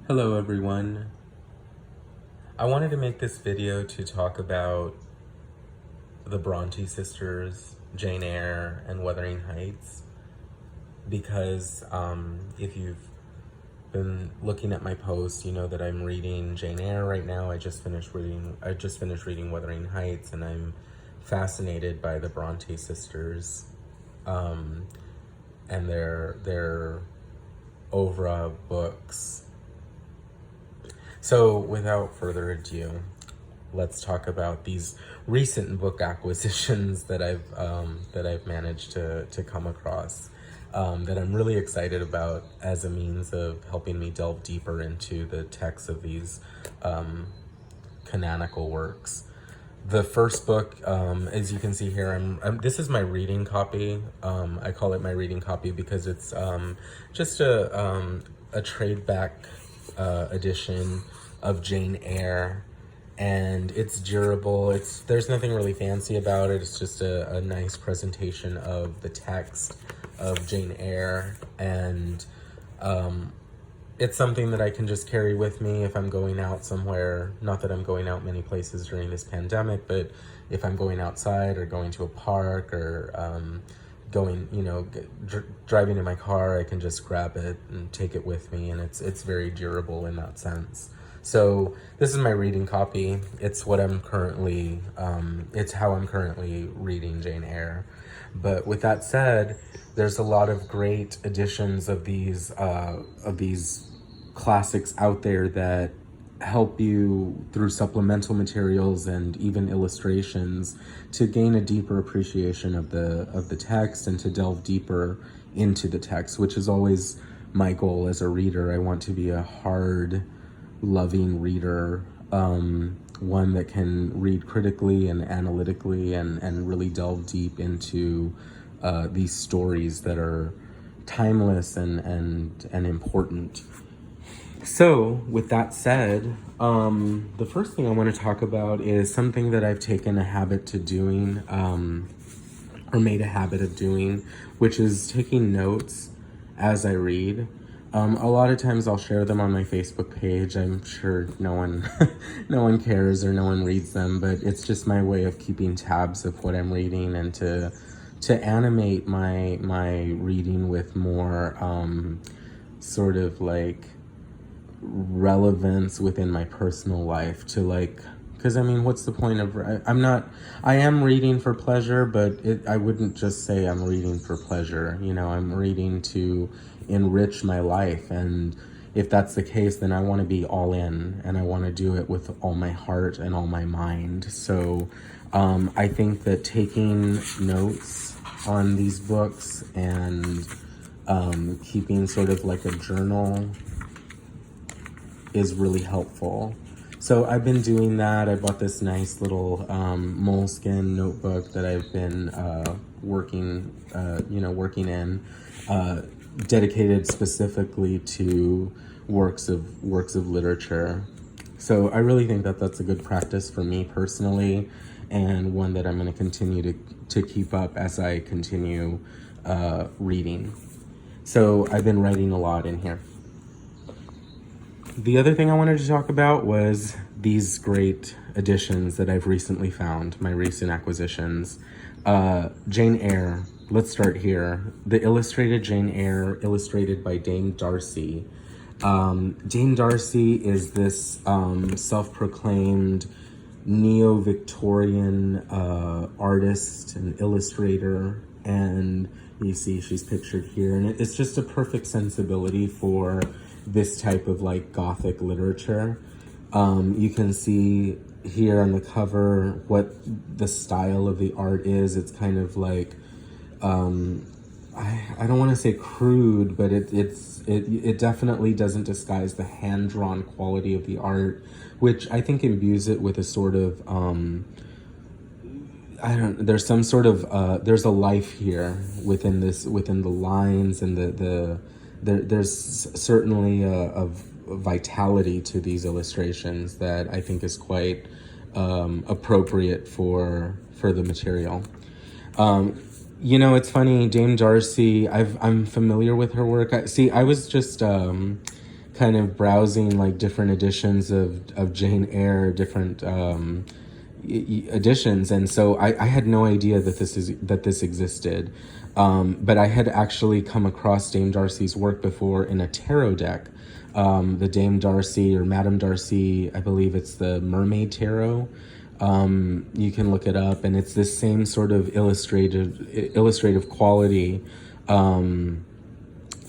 Hello everyone. I wanted to make this video to talk about the Brontë Sisters, Jane Eyre, and Wuthering Heights because if you've been looking at my posts, you know that I'm reading Jane Eyre right now. I just finished reading Wuthering Heights, and I'm fascinated by the Brontë Sisters and their oeuvre books. So without further ado, let's talk about these recent book acquisitions that I've managed to come across that I'm really excited about as a means of helping me delve deeper into the text of these canonical works. The first book, as you can see here, this is my reading copy. I call it my reading copy because it's just a trade back edition of Jane Eyre, and it's durable. There's nothing really fancy about it. It's just a nice presentation of the text of Jane Eyre, and it's something that I can just carry with me if I'm going out somewhere. Not that I'm going out many places during this pandemic, but if I'm going outside or going to a park or driving in my car, I can just grab it and take it with me, and it's very durable in that sense. So this is my reading copy. It's what I'm currently, it's how I'm currently reading Jane Eyre. But with that said, there's a lot of great editions of these classics out there that help you through supplemental materials and even illustrations to gain a deeper appreciation of the text and to delve deeper into the text, which is always my goal as a reader. I want to be a hard, loving reader, one that can read critically and analytically and really delve deep into these stories that are timeless and important. So with that said, the first thing I want to talk about is something that I've taken a habit to doing, or made a habit of doing, which is taking notes as I read. A lot of times I'll share them on my Facebook page. I'm sure no one cares or no one reads them, but it's just my way of keeping tabs of what I'm reading and to animate my reading with more sort of like relevance within my personal life, to like, because I mean, what's the point of, I am reading for pleasure, but I wouldn't just say I'm reading for pleasure. I'm reading to enrich my life, and if that's the case, then I want to be all in, and I want to do it with all my heart and all my mind. So I think that taking notes on these books and keeping sort of like a journal is really helpful. So I've been doing that. I bought this nice little moleskin notebook that I've been working in, dedicated specifically to works of literature. So I really think that that's a good practice for me personally, and one that I'm going to continue to keep up as I continue reading. So I've been writing a lot in here. The other thing I wanted to talk about was these great editions that I've recently found, my recent acquisitions. Jane Eyre, let's start here. The illustrated Jane Eyre, illustrated by Dame Darcy. Dame Darcy is this self-proclaimed neo-Victorian artist and illustrator, and you see she's pictured here, and it's just a perfect sensibility for this type of like Gothic literature. You can see here on the cover what the style of the art is. It's kind of like, I don't want to say crude, but it definitely doesn't disguise the hand-drawn quality of the art, which I think imbues it with a sort of, there's some sort of, there's a life here within the lines, and there's certainly a vitality to these illustrations that I think is quite appropriate for the material. It's funny, Dame Darcy, I'm familiar with her work. I was just kind of browsing like different editions of Jane Eyre, different editions, and so I had no idea that this existed. But I had actually come across Dame Darcy's work before in a tarot deck. The Dame Darcy or Madame Darcy, I believe it's the Mermaid Tarot. You can look it up, and it's this same sort of illustrative quality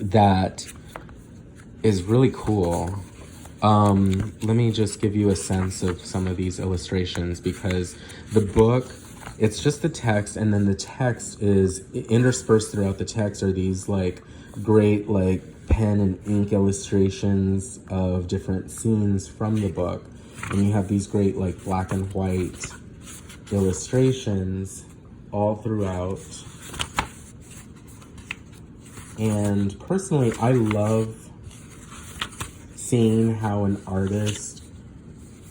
that is really cool. Let me just give you a sense of some of these illustrations, because the book, it's just the text, and then the text is interspersed throughout the text are these like great like pen and ink illustrations of different scenes from the book. And you have these great like black and white illustrations all throughout. And personally, I love seeing how an artist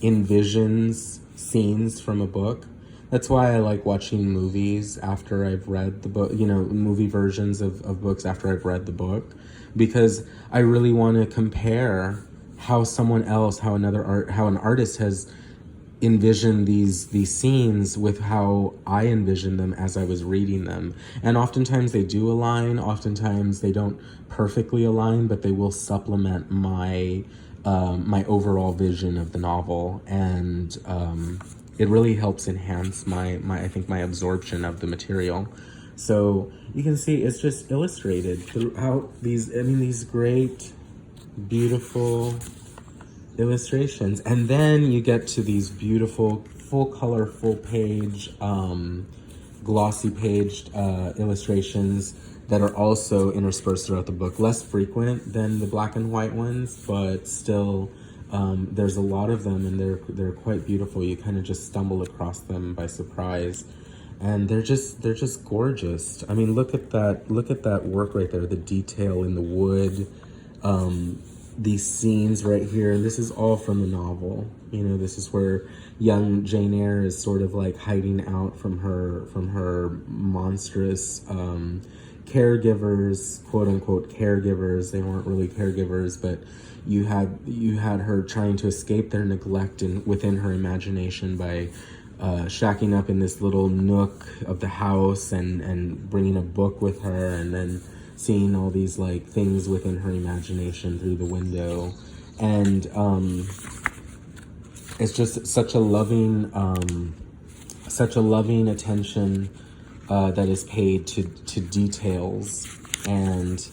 envisions scenes from a book. That's why I like watching movies after I've read the book, movie versions of books after I've read the book, because I really want to compare how someone else, how an artist has envisioned these scenes with how I envisioned them as I was reading them. And oftentimes they do align, oftentimes they don't perfectly align, but they will supplement my my overall vision of the novel, and it really helps enhance my I think my absorption of the material. So you can see it's just illustrated throughout these great, beautiful illustrations. And then you get to these beautiful full color, full page, glossy paged illustrations that are also interspersed throughout the book. Less frequent than the black and white ones, but still there's a lot of them, and they're quite beautiful. You kind of just stumble across them by surprise, and they're just gorgeous. I mean, look at that work right there, the detail in the wood, these scenes right here. And this is all from the novel. This is where young Jane Eyre is sort of like hiding out from her monstrous caregivers, quote unquote caregivers. They weren't really caregivers, but you had her trying to escape their neglect within her imagination by shacking up in this little nook of the house and bringing a book with her, and then seeing all these like things within her imagination through the window. And it's just such a loving attention that is paid to details. And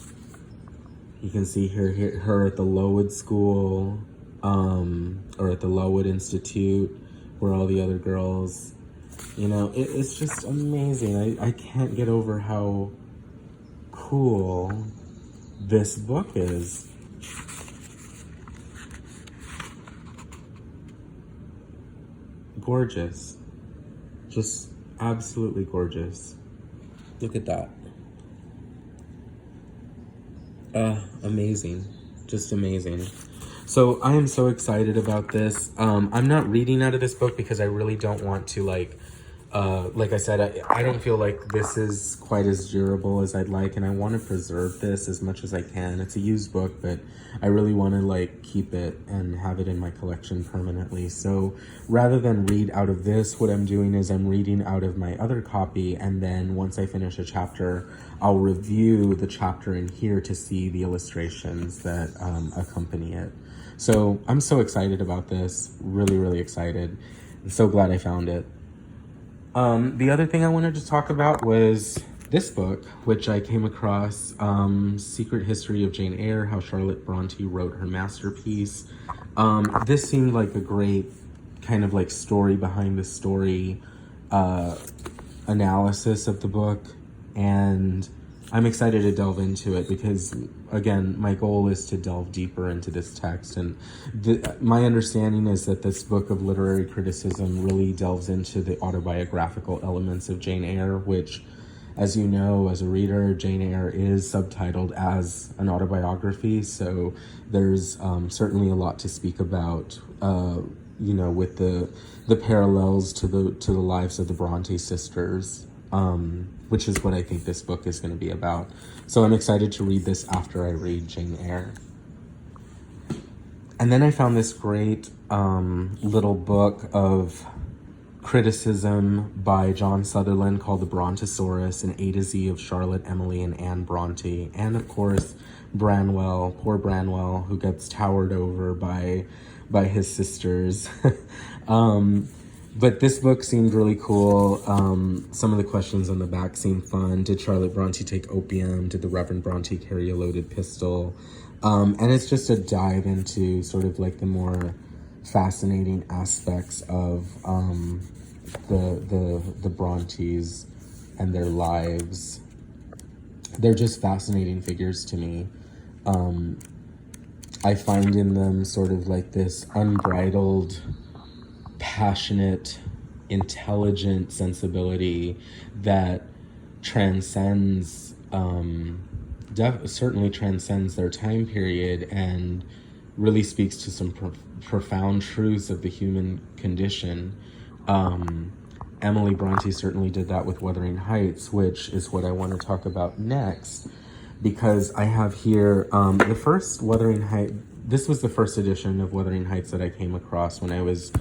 you can see her at the Lowood School, or at the Lowood Institute, where all the other girls, it's just amazing. I can't get over how cool this book is. Gorgeous. Just absolutely gorgeous. Look at that. Amazing. Just amazing. So I am so excited about this. I'm not reading out of this book because I really don't want to like I said, I don't feel like this is quite as durable as I'd like, and I want to preserve this as much as I can. It's a used book, but I really want to like keep it and have it in my collection permanently. So rather than read out of this, what I'm doing is I'm reading out of my other copy, and then once I finish a chapter, I'll review the chapter in here to see the illustrations that accompany it. So I'm so excited about this, really, really excited. I'm so glad I found it. The other thing I wanted to talk about was this book, which I came across, Secret History of Jane Eyre, How Charlotte Brontë Wrote Her Masterpiece. This seemed like a great kind of like story behind the story analysis of the book, and I'm excited to delve into it because, again, my goal is to delve deeper into this text. And my understanding is that this book of literary criticism really delves into the autobiographical elements of Jane Eyre, which, as you know, as a reader, Jane Eyre is subtitled as an autobiography. So there's certainly a lot to speak about, with the parallels to the lives of the Brontë sisters. Which is what I think this book is going to be about. So I'm excited to read this after I read Jane Eyre. And then I found this great little book of criticism by John Sutherland called The Brontosaurus, an A to Z of Charlotte, Emily, and Anne Bronte. And of course, Branwell, poor Branwell, who gets towered over by his sisters. But this book seemed really cool. Some of the questions on the back seemed fun. Did Charlotte Bronte take opium? Did the Reverend Bronte carry a loaded pistol? And it's just a dive into sort of like the more fascinating aspects of the Brontes and their lives. They're just fascinating figures to me. I find in them sort of like this unbridled, passionate, intelligent sensibility that transcends, certainly transcends their time period and really speaks to some profound truths of the human condition. Emily Bronte certainly did that with Wuthering Heights, which is what I want to talk about next, because I have here the first Wuthering Heights. This was the first edition of Wuthering Heights that I came across when I was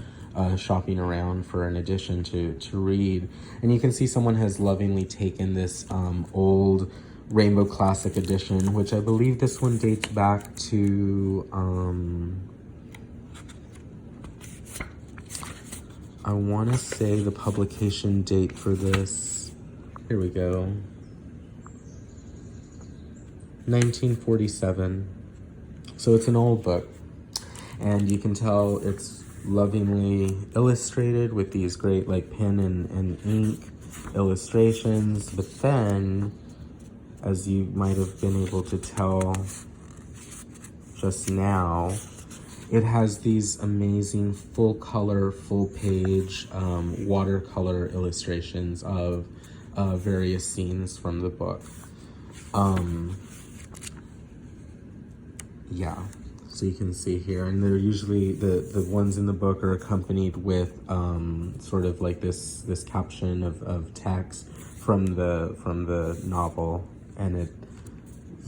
shopping around for an edition to read. And you can see someone has lovingly taken this old Rainbow Classic edition, which I believe this one dates back to, I want to say the publication date for this, here we go, 1947. So it's an old book, and you can tell it's lovingly illustrated with these great like pen and ink illustrations. But then, as you might have been able to tell just now, it has these amazing full color, full page watercolor illustrations of various scenes from the book. Yeah, so you can see here, and they're usually, the ones in the book are accompanied with sort of like this caption of text from the novel, and it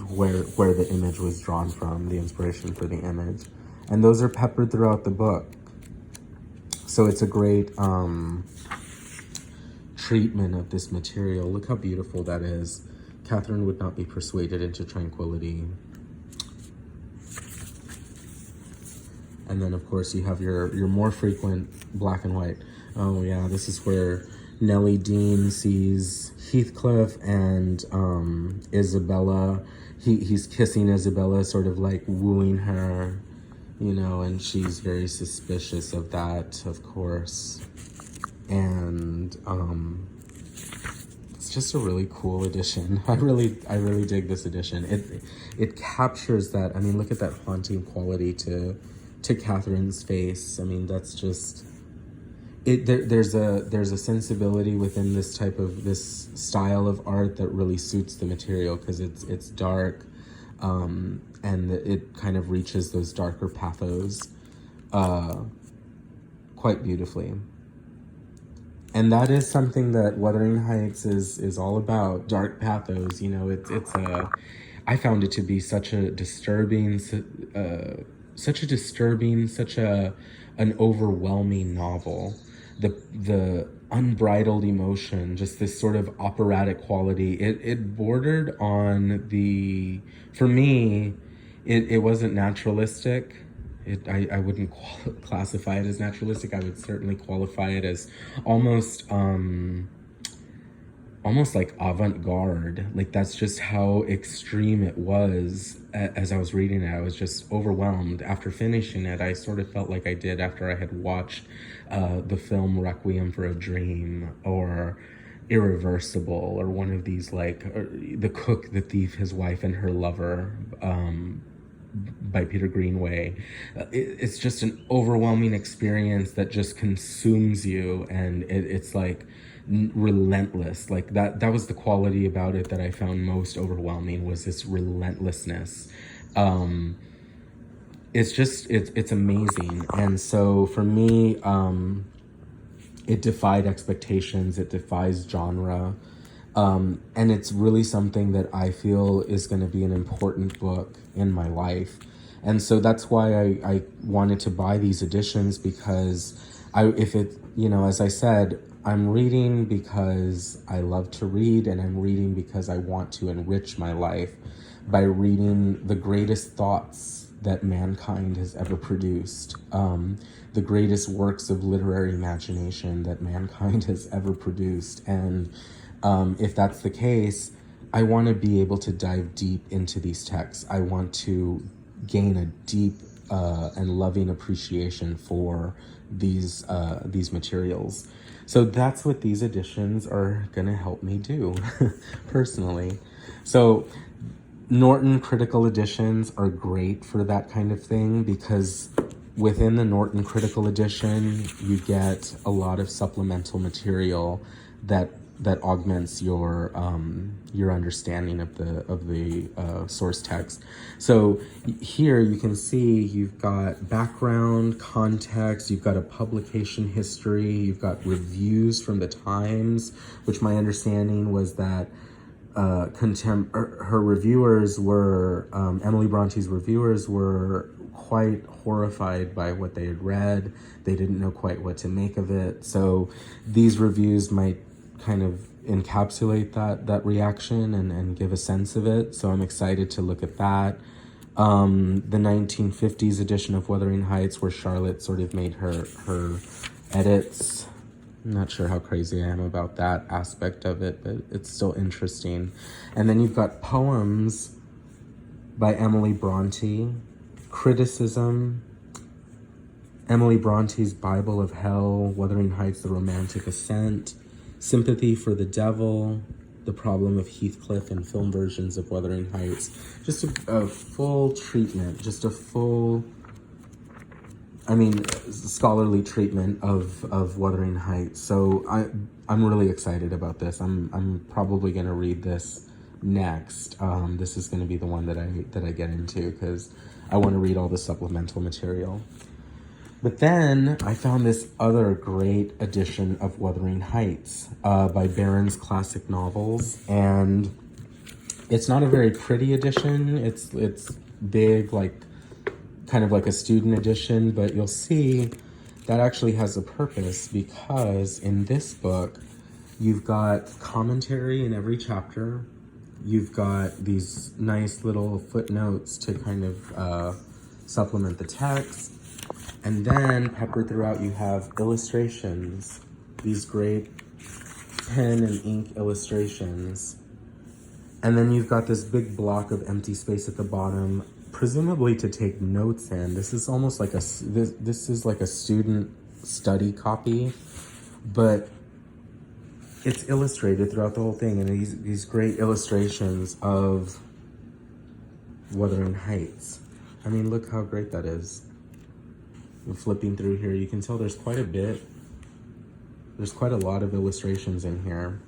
where the image was drawn from, the inspiration for the image. And those are peppered throughout the book. So it's a great treatment of this material. Look how beautiful that is. Catherine would not be persuaded into tranquility. And then, of course, you have your more frequent black and white. Oh, yeah, this is where Nellie Dean sees Heathcliff and Isabella. He's kissing Isabella, sort of like wooing her, you know, and she's very suspicious of that, of course. And it's just a really cool edition. I really dig this edition. It captures that. I mean, look at that haunting quality to Catherine's face. I mean, that's just it. There's a sensibility within this style of art that really suits the material, because it's dark, and it kind of reaches those darker pathos quite beautifully. And that is something that Wuthering Heights is all about, dark pathos. You know, I found it to be such an overwhelming novel. The unbridled emotion, just this sort of operatic quality. It bordered on for me, it wasn't naturalistic. I wouldn't classify it as naturalistic. I would certainly qualify it as almost like avant-garde. Like, that's just how extreme it was. As I was reading it, I was just overwhelmed. After finishing it, I sort of felt like I did after I had watched the film Requiem for a Dream, or Irreversible, or one of these, like The Cook, the Thief, His Wife, and Her Lover, by Peter Greenaway. It's just an overwhelming experience that just consumes you, and it's like relentless. Like that was the quality about it that I found most overwhelming, was this relentlessness. It's amazing. And so for me, it defied expectations, it defies genre, and it's really something that I feel is going to be an important book in my life. And so that's why I wanted to buy these editions, because as I said, I'm reading because I love to read, and I'm reading because I want to enrich my life by reading the greatest thoughts that mankind has ever produced, the greatest works of literary imagination that mankind has ever produced. And if that's the case, I want to be able to dive deep into these texts. I want to gain a deep and loving appreciation for these materials. So that's what these editions are going to help me do personally. So Norton Critical Editions are great for that kind of thing, because within the Norton Critical Edition, you get a lot of supplemental material that augments your understanding of the source text. So here you can see you've got background, context, you've got a publication history, you've got reviews from the Times, which my understanding was that her reviewers were, Emily Bronte's reviewers were quite horrified by what they had read. They didn't know quite what to make of it. So these reviews might kind of encapsulate that reaction and give a sense of it. So I'm excited to look at that. The 1950s edition of Wuthering Heights, where Charlotte sort of made her edits. I'm not sure how crazy I am about that aspect of it, but it's still interesting. And then you've got poems by Emily Bronte, criticism, Emily Bronte's Bible of Hell, Wuthering Heights, The Romantic Ascent, Sympathy for the Devil, The Problem of Heathcliff, and film versions of Wuthering Heights. Just a full treatment, just a full, scholarly treatment of Wuthering Heights. So I'm really excited about this. I'm probably going to read this next. This is going to be the one that I get into, because I want to read all the supplemental material. But then I found this other great edition of Wuthering Heights by Barron's Classic Novels, and it's not a very pretty edition. It's big, kind of like a student edition, but you'll see that actually has a purpose, because in this book you've got commentary in every chapter. You've got these nice little footnotes to kind of supplement the text. And then peppered throughout you have illustrations, these great pen and ink illustrations. And then you've got this big block of empty space at the bottom, presumably to take notes in. This is almost like this is like a student study copy, but it's illustrated throughout the whole thing, and these great illustrations of Wuthering Heights. I mean, look how great that is. Flipping through here, you can tell there's quite a bit. There's quite a lot of illustrations in here.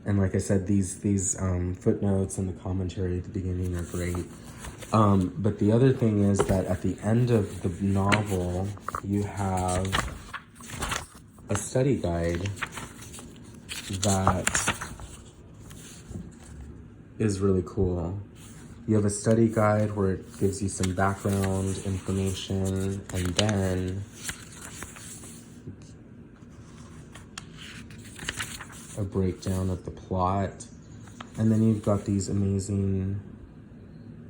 And like I said, these footnotes and the commentary at the beginning are great. But the other thing is that at the end of the novel, you have a study guide that is really cool. You have a study guide where it gives you some background information, and then a breakdown of the plot. And then you've got these amazing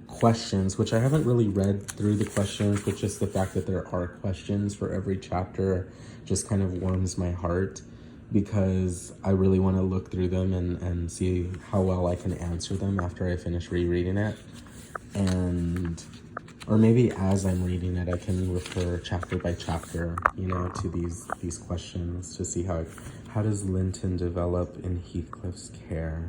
questions, which I haven't really read through the questions, but just the fact that there are questions for every chapter just kind of warms my heart, because I really want to look through them and see how well I can answer them after I finish rereading it. Or maybe as I'm reading it, I can refer chapter by chapter, to these questions to see how does Linton develop in Heathcliff's care?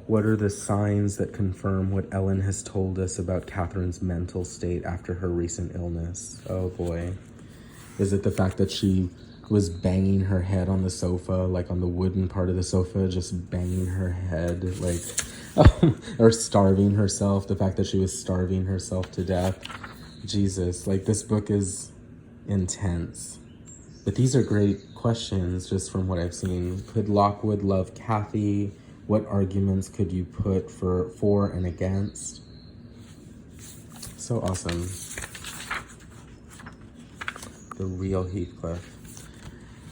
What are the signs that confirm what Ellen has told us about Catherine's mental state after her recent illness? Oh boy. Is it the fact that she was banging her head on the sofa, like on the wooden part of the sofa, just banging her head, or starving herself, the fact that she was starving herself to death? Jesus, this book is intense. But these are great questions just from what I've seen. Could Lockwood love Kathy? What arguments could you put for and against? So awesome. The real Heathcliff.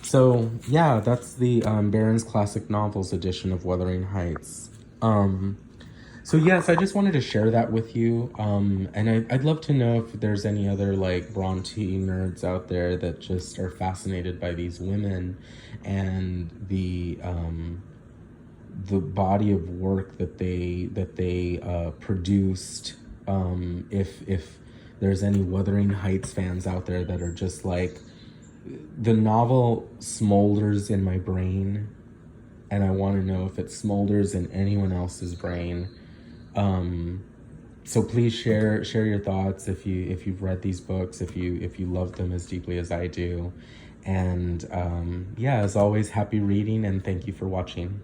So yeah, that's the Barron's Classic Novels edition of Wuthering Heights. So yes, I just wanted to share that with you. And I'd love to know if there's any other like Brontë nerds out there that just are fascinated by these women and the body of work that they produced. If there's any Wuthering Heights fans out there that are just like, the novel smolders in my brain, and I want to know if it smolders in anyone else's brain. So please share your thoughts if you've read these books, if you love them as deeply as I do. And yeah, as always, happy reading, and thank you for watching.